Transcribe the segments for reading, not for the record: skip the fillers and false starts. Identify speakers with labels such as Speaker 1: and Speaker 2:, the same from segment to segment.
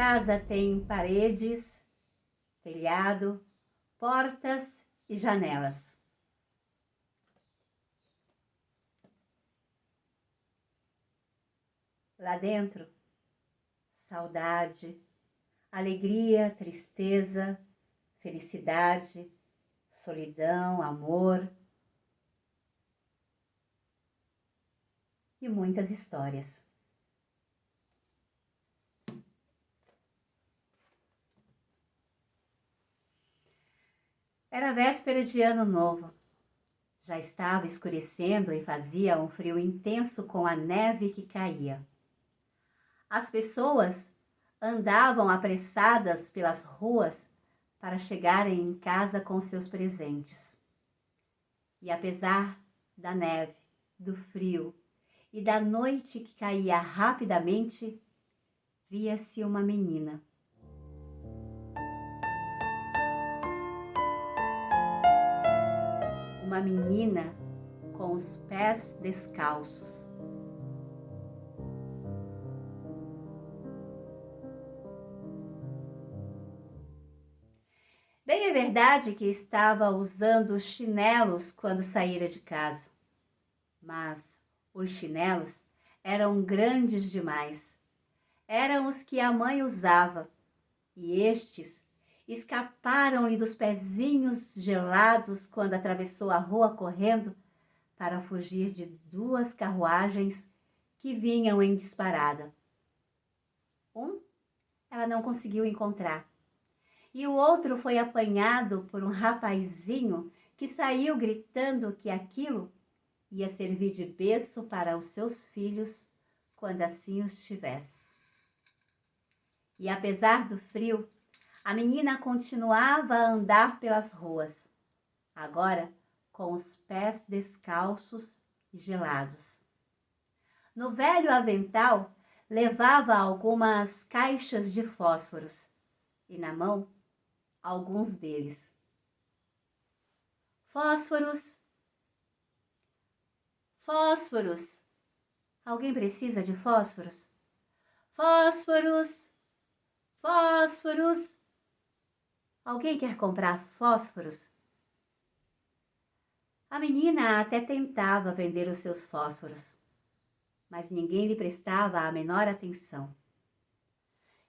Speaker 1: casa tem paredes, telhado, portas e janelas. Lá dentro, saudade, alegria, tristeza, felicidade, solidão, amor e muitas histórias. Era véspera de Ano Novo. Já estava escurecendo e fazia um frio intenso com a neve que caía. As pessoas andavam apressadas pelas ruas para chegarem em casa com seus presentes. E apesar da neve, do frio e da noite que caía rapidamente, via-se uma menina. Uma menina com os pés descalços. Bem é verdade que estava usando chinelos quando saíra de casa, mas os chinelos eram grandes demais. Eram os que a mãe usava, e estes escaparam-lhe dos pezinhos gelados quando atravessou a rua correndo para fugir de duas carruagens que vinham em disparada. Ela não conseguiu encontrar, e o outro foi apanhado por um rapazinho que saiu gritando que aquilo ia servir de berço para os seus filhos quando assim os tivesse. E apesar do frio, a menina continuava a andar pelas ruas, agora com os pés descalços e gelados. No velho avental levava algumas caixas de fósforos e na mão alguns deles. Fósforos! Fósforos! Alguém precisa de fósforos? Fósforos! Fósforos! Alguém quer comprar fósforos? A menina até tentava vender os seus fósforos, mas ninguém lhe prestava a menor atenção.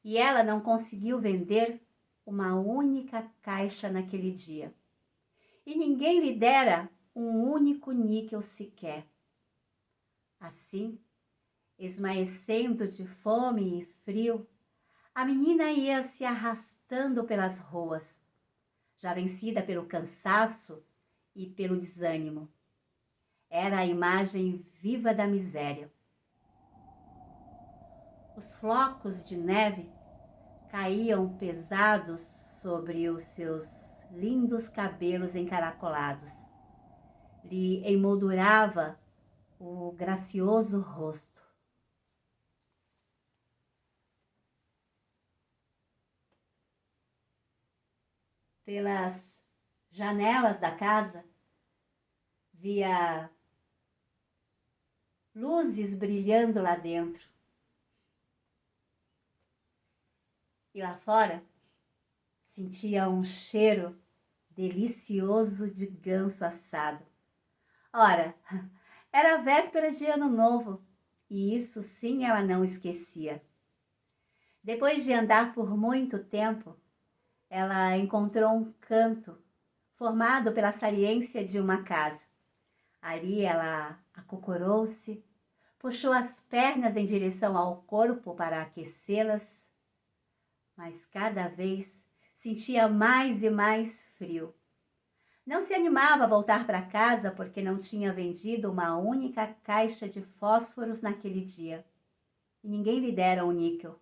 Speaker 1: E ela não conseguiu vender uma única caixa naquele dia. E ninguém lhe dera um único níquel sequer. Assim, esmaecendo de fome e frio, a menina ia se arrastando pelas ruas, já vencida pelo cansaço e pelo desânimo. Era a imagem viva da miséria. Os flocos de neve caíam pesados sobre os seus lindos cabelos encaracolados. Lhe emoldurava o gracioso rosto. Pelas janelas da casa, via luzes brilhando lá dentro. E lá fora, sentia um cheiro delicioso de ganso assado. Ora, era véspera de Ano Novo, e isso sim ela não esquecia. Depois de andar por muito tempo, ela encontrou um canto formado pela saliência de uma casa. Ali ela acocorou-se, puxou as pernas em direção ao corpo para aquecê-las, mas cada vez sentia mais e mais frio. Não se animava a voltar para casa porque não tinha vendido uma única caixa de fósforos naquele dia. E ninguém lhe dera um níquel.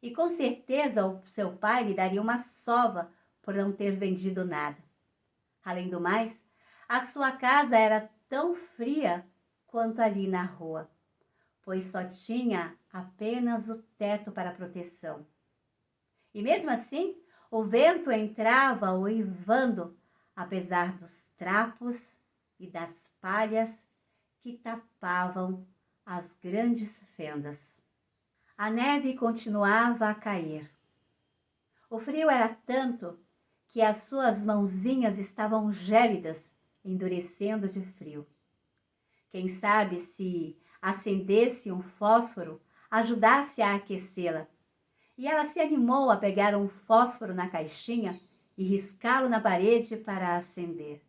Speaker 1: E com certeza o seu pai lhe daria uma sova por não ter vendido nada. Além do mais, a sua casa era tão fria quanto ali na rua, pois só tinha apenas o teto para proteção. E mesmo assim, o vento entrava uivando, apesar dos trapos e das palhas que tapavam as grandes fendas. A neve continuava a cair. O frio era tanto que as suas mãozinhas estavam gélidas, endurecendo de frio. Quem sabe se acendesse um fósforo, ajudasse a aquecê-la. E ela se animou a pegar um fósforo na caixinha e riscá-lo na parede para acender.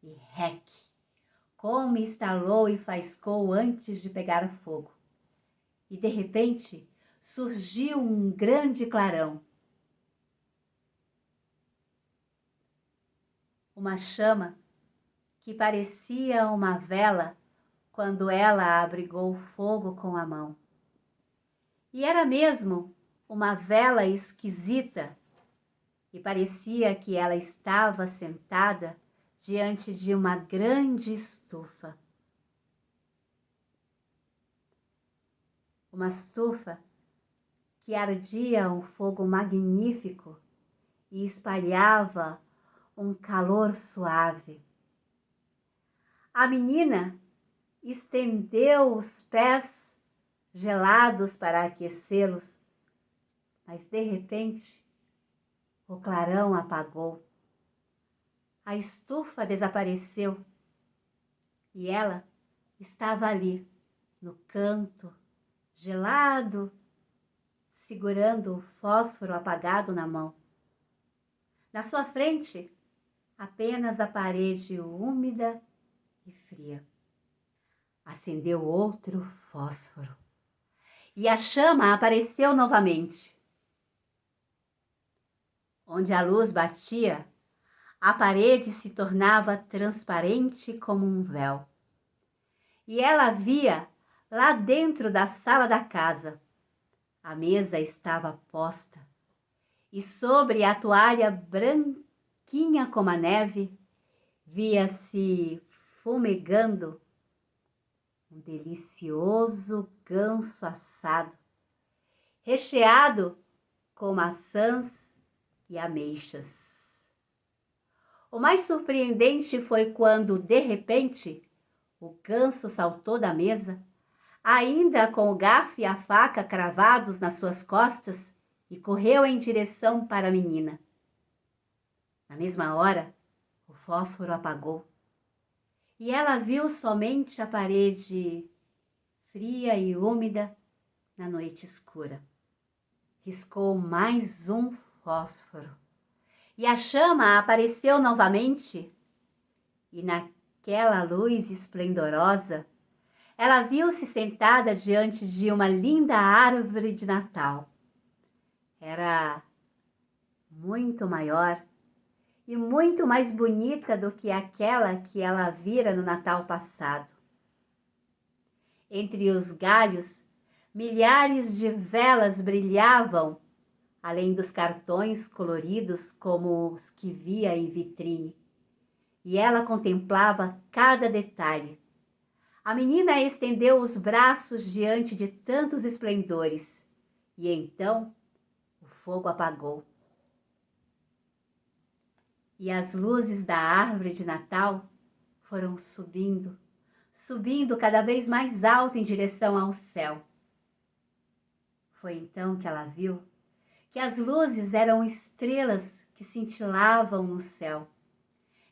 Speaker 1: E rec! Como estalou e faiscou antes de pegar fogo. E de repente surgiu um grande clarão. Uma chama que parecia uma vela quando ela abrigou o fogo com a mão. E era mesmo uma vela esquisita, e parecia que ela estava sentada diante de uma grande estufa. Uma estufa que ardia um fogo magnífico e espalhava um calor suave. A menina estendeu os pés gelados para aquecê-los, mas de repente o clarão apagou. A estufa desapareceu e ela estava ali, no canto, gelado, segurando o fósforo apagado na mão. Na sua frente, apenas a parede úmida e fria. Acendeu outro fósforo e a chama apareceu novamente. Onde a luz batia, a parede se tornava transparente como um véu. E ela via lá dentro da sala da casa. A mesa estava posta e sobre a toalha branquinha como a neve, via-se fumegando um delicioso ganso assado, recheado com maçãs e ameixas. O mais surpreendente foi quando, de repente, o ganso saltou da mesa, ainda com o garfo e a faca cravados nas suas costas, e correu em direção para a menina. Na mesma hora, o fósforo apagou e ela viu somente a parede fria e úmida na noite escura. Riscou mais um fósforo e a chama apareceu novamente, e naquela luz esplendorosa ela viu-se sentada diante de uma linda árvore de Natal. Era muito maior e muito mais bonita do que aquela que ela vira no Natal passado. Entre os galhos, milhares de velas brilhavam, além dos cartões coloridos como os que via em vitrine. E ela contemplava cada detalhe. A menina estendeu os braços diante de tantos esplendores, e então o fogo apagou. E as luzes da árvore de Natal foram subindo, subindo cada vez mais alto em direção ao céu. Foi então que ela viu que as luzes eram estrelas que cintilavam no céu.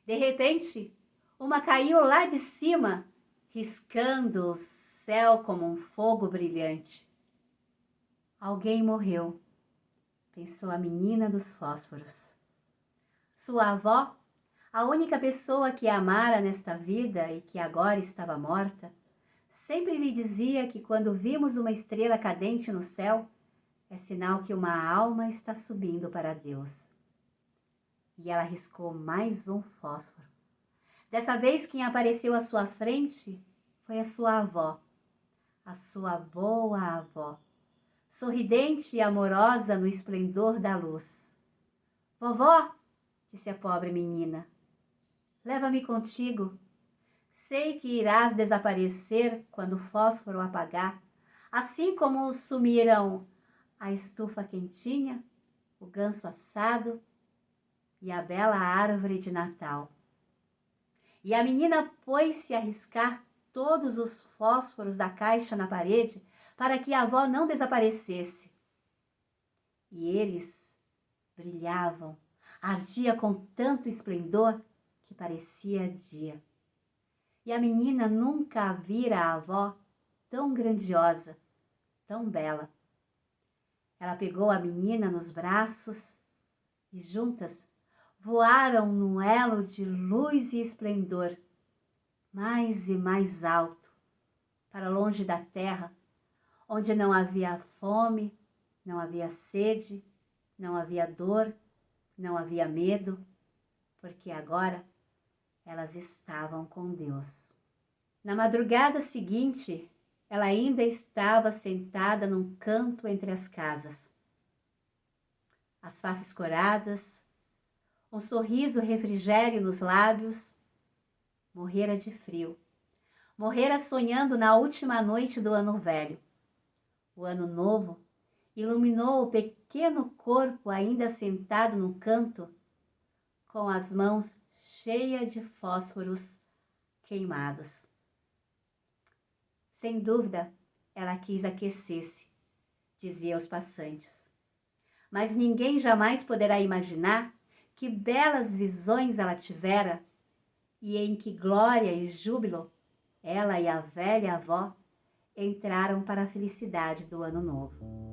Speaker 1: De repente, uma caiu lá de cima, riscando o céu como um fogo brilhante. Alguém morreu, pensou a menina dos fósforos. Sua avó, a única pessoa que a amara nesta vida e que agora estava morta, sempre lhe dizia que quando vimos uma estrela cadente no céu, é sinal que uma alma está subindo para Deus. E ela riscou mais um fósforo. Dessa vez quem apareceu à sua frente foi a sua avó, a sua boa avó, sorridente e amorosa no esplendor da luz. Vovó, disse a pobre menina, leva-me contigo. Sei que irás desaparecer quando o fósforo apagar, assim como sumiram a estufa quentinha, o ganso assado e a bela árvore de Natal. E a menina pôs-se a riscar todos os fósforos da caixa na parede para que a avó não desaparecesse. E eles brilhavam, ardia com tanto esplendor que parecia dia. E a menina nunca vira a avó tão grandiosa, tão bela. Ela pegou a menina nos braços e juntas voaram num elo de luz e esplendor, mais e mais alto, para longe da terra, onde não havia fome, não havia sede, não havia dor, não havia medo, porque agora elas estavam com Deus. Na madrugada seguinte, ela ainda estava sentada num canto entre as casas. As faces coradas, um sorriso refrigério nos lábios, morrera de frio. Morrera sonhando na última noite do ano velho. O ano novo iluminou o pequeno corpo ainda sentado no canto, com as mãos cheias de fósforos queimados. Sem dúvida, ela quis aquecer-se, dizia aos passantes. Mas ninguém jamais poderá imaginar que belas visões ela tivera e em que glória e júbilo ela e a velha avó entraram para a felicidade do ano novo.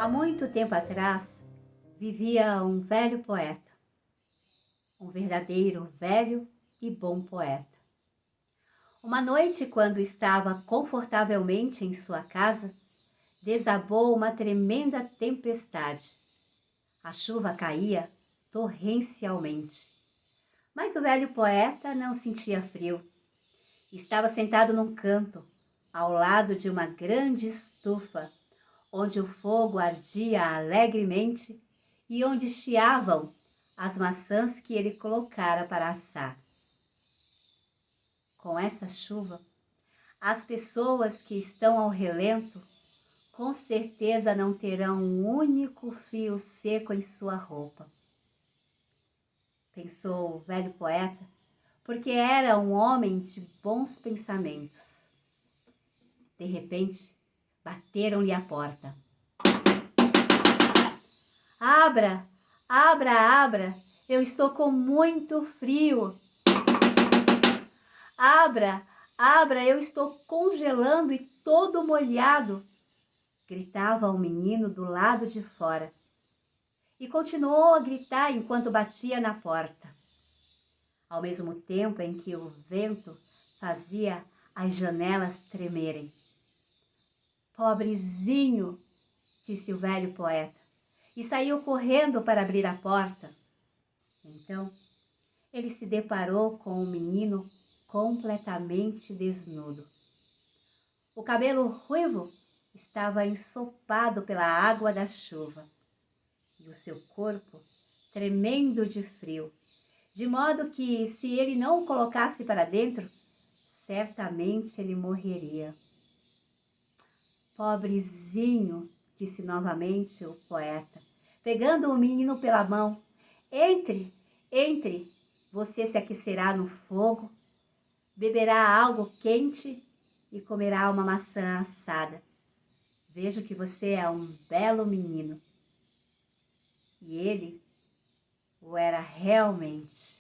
Speaker 1: Há muito tempo atrás, vivia um velho poeta, um verdadeiro velho e bom poeta. Uma noite, quando estava confortavelmente em sua casa, desabou uma tremenda tempestade. A chuva caía torrencialmente. Mas o velho poeta não sentia frio. Estava sentado num canto, ao lado de uma grande estufa, onde o fogo ardia alegremente e onde chiavam as maçãs que ele colocara para assar. Com essa chuva, as pessoas que estão ao relento com certeza não terão um único fio seco em sua roupa. Pensou o velho poeta, porque era um homem de bons pensamentos. De repente, bateram-lhe à porta. Abra, abra, abra, eu estou com muito frio. Abra, abra, eu estou congelando e todo molhado, gritava o menino do lado de fora. E continuou a gritar enquanto batia na porta, ao mesmo tempo em que o vento fazia as janelas tremerem. Pobrezinho, disse o velho poeta, e saiu correndo para abrir a porta. Então, ele se deparou com um menino completamente desnudo. O cabelo ruivo estava ensopado pela água da chuva e o seu corpo tremendo de frio, de modo que, se ele não o colocasse para dentro, certamente ele morreria. Pobrezinho, disse novamente o poeta, pegando o menino pela mão. Entre, entre, você se aquecerá no fogo, beberá algo quente e comerá uma maçã assada. Vejo que você é um belo menino. E ele o era realmente.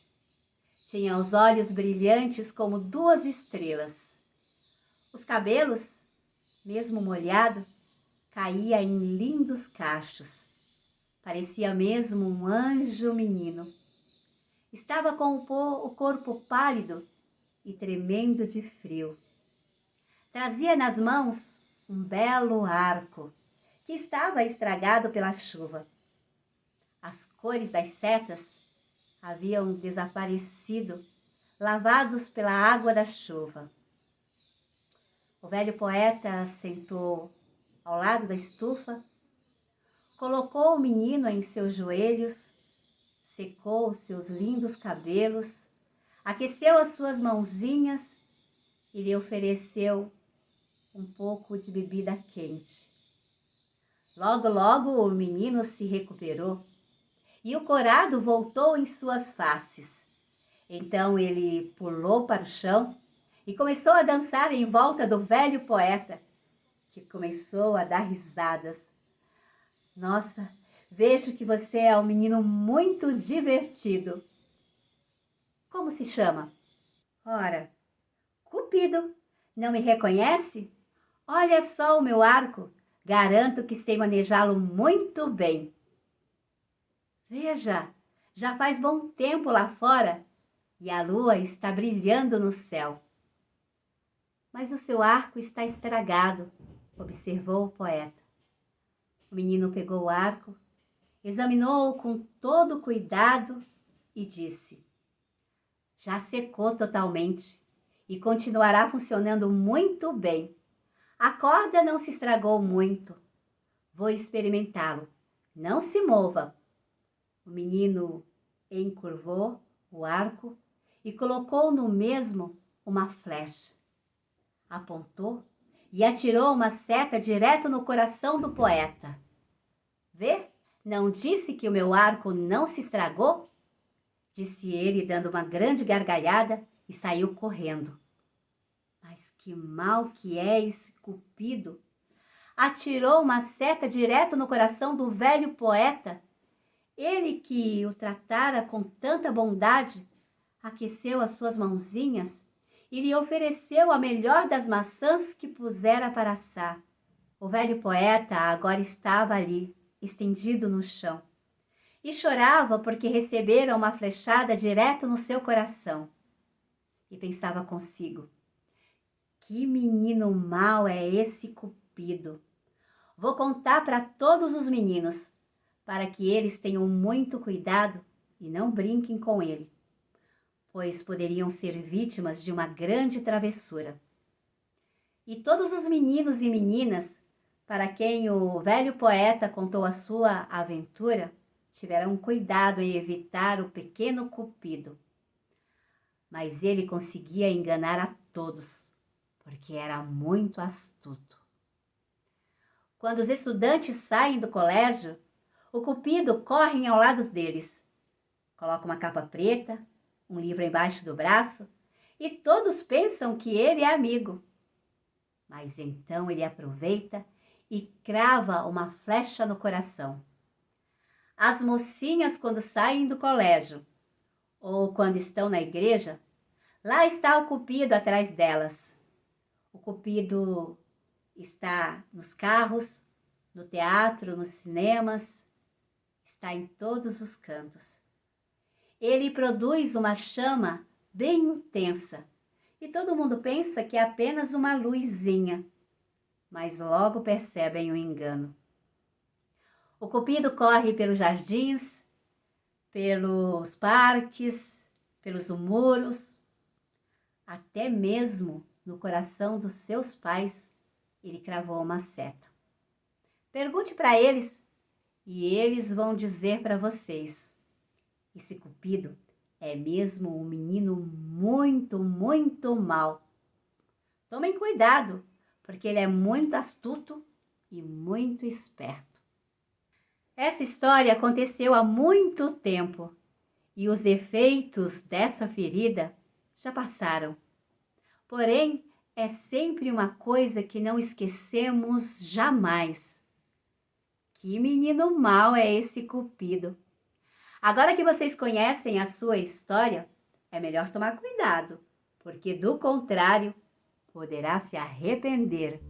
Speaker 1: Tinha os olhos brilhantes como duas estrelas. Os cabelos, mesmo molhado, caía em lindos cachos. Parecia mesmo um anjo menino. Estava com o corpo pálido e tremendo de frio. Trazia nas mãos um belo arco, que estava estragado pela chuva. As cores das setas haviam desaparecido, lavados pela água da chuva. O velho poeta sentou ao lado da estufa, colocou o menino em seus joelhos, secou seus lindos cabelos, aqueceu as suas mãozinhas e lhe ofereceu um pouco de bebida quente. Logo, logo o menino se recuperou e o corado voltou em suas faces. Então ele pulou para o chão e começou a dançar em volta do velho poeta, que começou a dar risadas. Nossa, vejo que você é um menino muito divertido. Como se chama? Ora, Cupido. Não me reconhece? Olha só o meu arco. Garanto que sei manejá-lo muito bem. Veja, já faz bom tempo lá fora e a lua está brilhando no céu. Mas o seu arco está estragado, observou o poeta. O menino pegou o arco, examinou-o com todo cuidado e disse: já secou totalmente e continuará funcionando muito bem. A corda não se estragou muito. Vou experimentá-lo. Não se mova. O menino encurvou o arco e colocou no mesmo uma flecha. Apontou e atirou uma seta direto no coração do poeta. Vê? Não disse que o meu arco não se estragou? Disse ele, dando uma grande gargalhada, e saiu correndo. Mas que mal que é esse Cupido! Atirou uma seta direto no coração do velho poeta. Ele que o tratara com tanta bondade, aqueceu as suas mãozinhas e lhe ofereceu a melhor das maçãs que pusera para assar. O velho poeta agora estava ali, estendido no chão, e chorava porque recebera uma flechada direto no seu coração. E pensava consigo: que menino mau é esse Cupido! Vou contar para todos os meninos, para que eles tenham muito cuidado e não brinquem com ele, pois poderiam ser vítimas de uma grande travessura. E todos os meninos e meninas para quem o velho poeta contou a sua aventura tiveram cuidado em evitar o pequeno Cupido. Mas ele conseguia enganar a todos, porque era muito astuto. Quando os estudantes saem do colégio, o Cupido corre ao lado deles. Coloca uma capa preta, um livro embaixo do braço e todos pensam que ele é amigo. Mas então ele aproveita e crava uma flecha no coração. As mocinhas, quando saem do colégio ou quando estão na igreja, lá está o Cupido atrás delas. O Cupido está nos carros, no teatro, nos cinemas, está em todos os cantos. Ele produz uma chama bem intensa e todo mundo pensa que é apenas uma luzinha, mas logo percebem o engano. O Cupido corre pelos jardins, pelos parques, pelos muros, até mesmo no coração dos seus pais ele cravou uma seta. Pergunte para eles e eles vão dizer para vocês: esse Cupido é mesmo um menino muito, muito mau. Tomem cuidado, porque ele é muito astuto e muito esperto. Essa história aconteceu há muito tempo e os efeitos dessa ferida já passaram. Porém, é sempre uma coisa que não esquecemos jamais. Que menino mau é esse Cupido! Agora que vocês conhecem a sua história, é melhor tomar cuidado, porque do contrário, poderá se arrepender.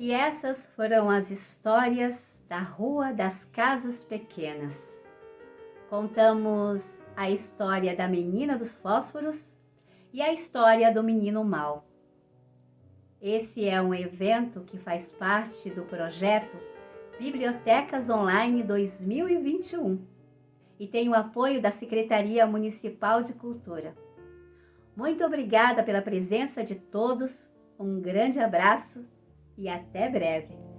Speaker 1: E essas foram as histórias da Rua das Casas Pequenas. Contamos a história da menina dos fósforos e a história do menino mau. Esse é um evento que faz parte do projeto Bibliotecas Online 2021 e tem o apoio da Secretaria Municipal de Cultura. Muito obrigada pela presença de todos, um grande abraço e até breve!